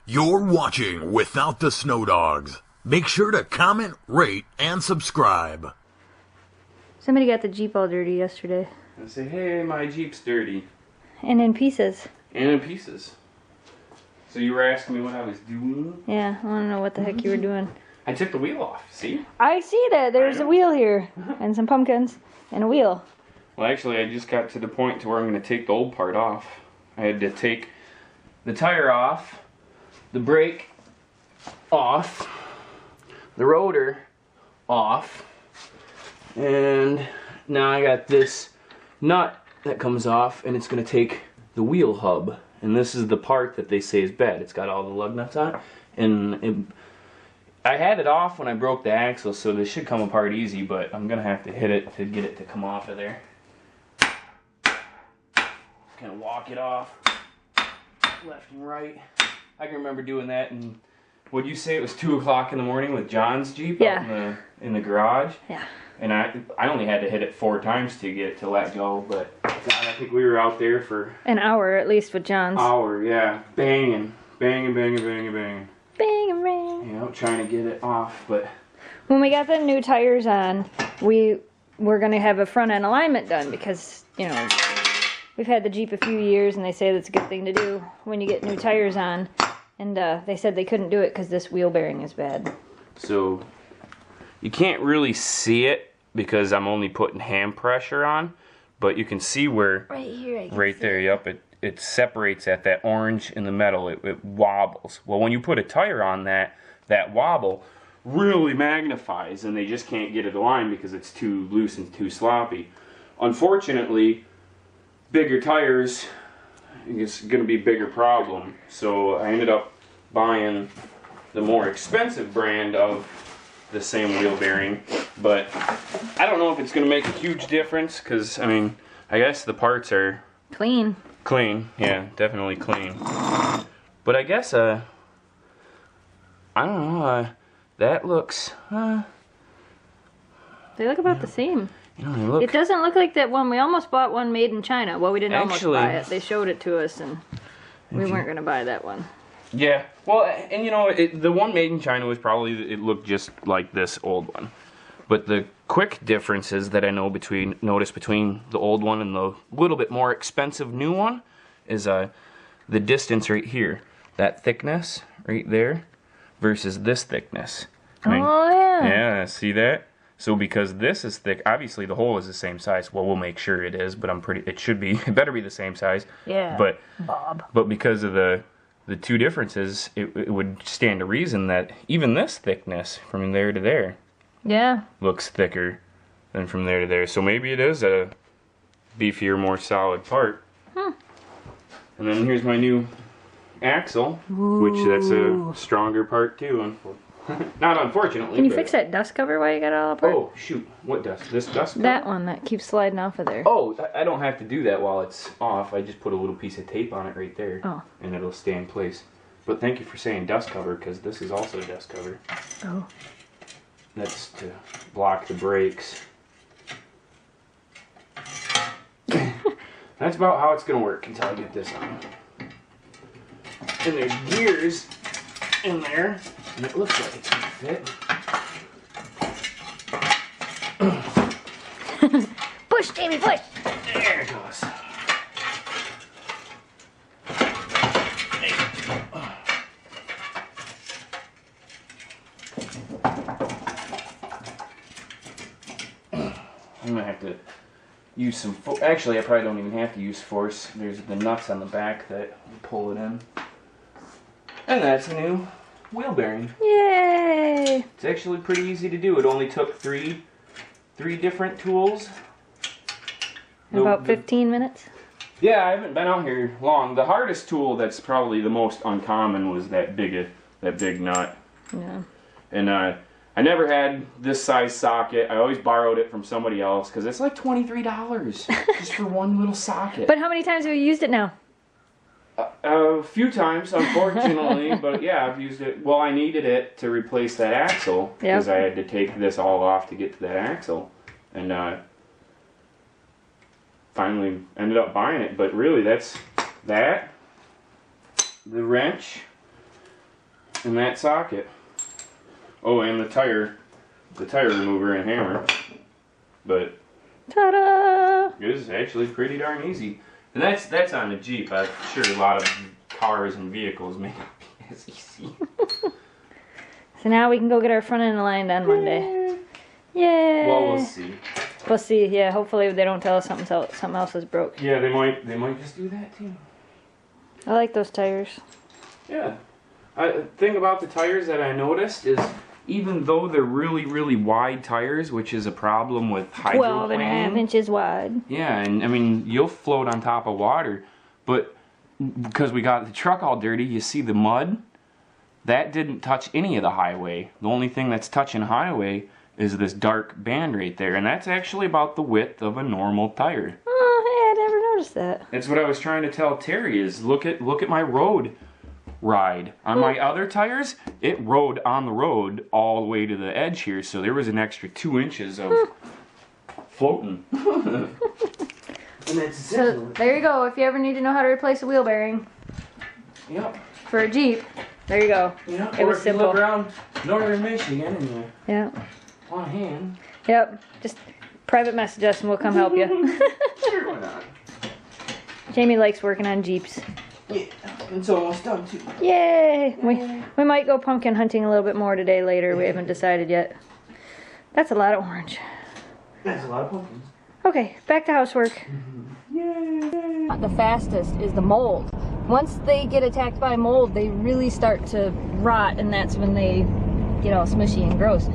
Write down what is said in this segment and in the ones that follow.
You're watching Without the Snow Dogs. Make sure to comment, rate, and subscribe. Somebody got the Jeep all dirty yesterday. I say, hey, my Jeep's dirty. And in pieces. And in pieces. So you were asking me what I was doing? Yeah, I want to know what the heck you were doing. I took the wheel off, see? I see that. There's a wheel here. And some pumpkins. And a wheel. Well, actually, I just got to the point to where I'm going to take the old part off. I had to take the tire off, the brake off, the rotor off, and now I got this nut that comes off, and it's going to take the wheel hub. And this is the part that they say is bad. It's got all the lug nuts on it, and I had it off when I broke the axle, so this should come apart easy, but I'm going to have to hit it to get it to come off of there. Kind of walk it off left and right. I can remember doing that, and would you say it was 2 o'clock in the morning with John's Jeep out in the garage? Yeah. And I only had to hit it 4 times to get it to let go, but God, I think we were out there for an hour at least with John's. Hour, yeah, banging, banging, banging, banging, banging. Bang and bang. You know, trying to get it off, but when we got the new tires on, we were gonna have a front end alignment done because we've had the Jeep a few years, and they say that's a good thing to do when you get new tires on. And they said they couldn't do it because this wheel bearing is bad. So you can't really see it because I'm only putting hand pressure on, but you can see where right here, right there, yep, it separates at that orange in the metal. It wobbles. Well, when you put a tire on that wobble really magnifies, and they just can't get it aligned because it's too loose and too sloppy. Unfortunately, bigger tires is going to be a bigger problem. So I ended up buying the more expensive brand of the same wheel bearing, but I don't know if it's going to make a huge difference because, I mean, I guess the parts are clean. Clean, yeah, definitely clean. But I guess, I don't know, that looks, they look about the same. Look, it doesn't look like that one. We almost bought one made in China. Well, we didn't actually almost buy it. They showed it to us, and we weren't going to buy that one. Yeah, well, and the one made in China was probably, it looked just like this old one. But the quick differences that I noticed between the old one and the little bit more expensive new one is the distance right here. That thickness right there versus this thickness. Oh, yeah. Yeah, see that? So because this is thick, obviously the hole is the same size. Well, we'll make sure it is, but it should be, it better be the same size. Yeah, Bob. But because of the two differences, it would stand to reason that even this thickness from there to there looks thicker than from there to there. So maybe it is a beefier, more solid part. And then here's my new axle, which that's a stronger part too, not unfortunately. Can you fix that dust cover while you got it all apart? Oh, shoot. What dust? This dust cover? That one that keeps sliding off of there. Oh, I don't have to do that while it's off. I just put a little piece of tape on it right there. Oh. And it'll stay in place. But thank you for saying dust cover, because this is also a dust cover. Oh. That's to block the brakes. That's about how it's going to work until I get this on. And there's gears in there, and it looks like it's going to fit. Push, Jamie, push! There it goes. I'm going to have to use some force. Actually, I probably don't even have to use force. There's the nuts on the back that pull it in. And that's a new wheel bearing. Yay! It's actually pretty easy to do. It only took three different tools. About 15 minutes? Yeah, I haven't been out here long. The hardest tool that's probably the most uncommon was that big nut. Yeah. And I never had this size socket. I always borrowed it from somebody else because it's like $23 just for one little socket. But how many times have you used it now? A few times, unfortunately, but yeah, I've used it. Well, I needed it to replace that axle because I had to take this all off to get to that axle, and finally ended up buying it. But really, that's that, the wrench, in that socket. Oh, and the tire remover and hammer. But ta-da! it is actually pretty darn easy. And that's on the Jeep. I'm sure a lot of cars and vehicles may not be as easy. So now we can go get our front end aligned on Monday. Yay! Well, we'll see. We'll see. Yeah, hopefully they don't tell us something else is broke. Yeah, they might just do that too. I like those tires. Yeah. The thing about the tires that I noticed is even though they're really, really wide tires, which is a problem with 12 and a half hydroplaning. inches wide. Yeah, and I mean, you'll float on top of water, but because we got the truck all dirty, you see the mud? That didn't touch any of the highway. The only thing that's touching highway is this dark band right there, and that's actually about the width of a normal tire. Oh, hey, I never noticed that. That's what I was trying to tell Terry is look at my road ride. On my other tires, it rode on the road all the way to the edge here, so there was an extra 2 inches of floating. And that's So there you go. If you ever need to know how to replace a wheel bearing Yep. for a Jeep, there you go. Yep. It Or was if you simple. look around northern Michigan and you Yeah. want a hand, Yep. Just private message us and we'll come help you. sure, why not? Jamie likes working on Jeeps. Yeah, it's almost done too. Yay! We might go pumpkin hunting a little bit more today later. We haven't decided yet. That's a lot of orange. That's a lot of pumpkins. Okay, back to housework. Yay! The fastest is the mold. Once they get attacked by mold, they really start to rot, and that's when they get all smushy and gross.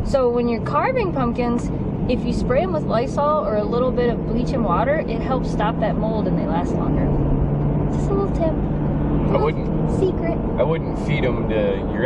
So when you're carving pumpkins, if you spray them with Lysol or a little bit of bleach and water, it helps stop that mold and they last longer. Just a little tip. I wouldn't Secret. feed them to your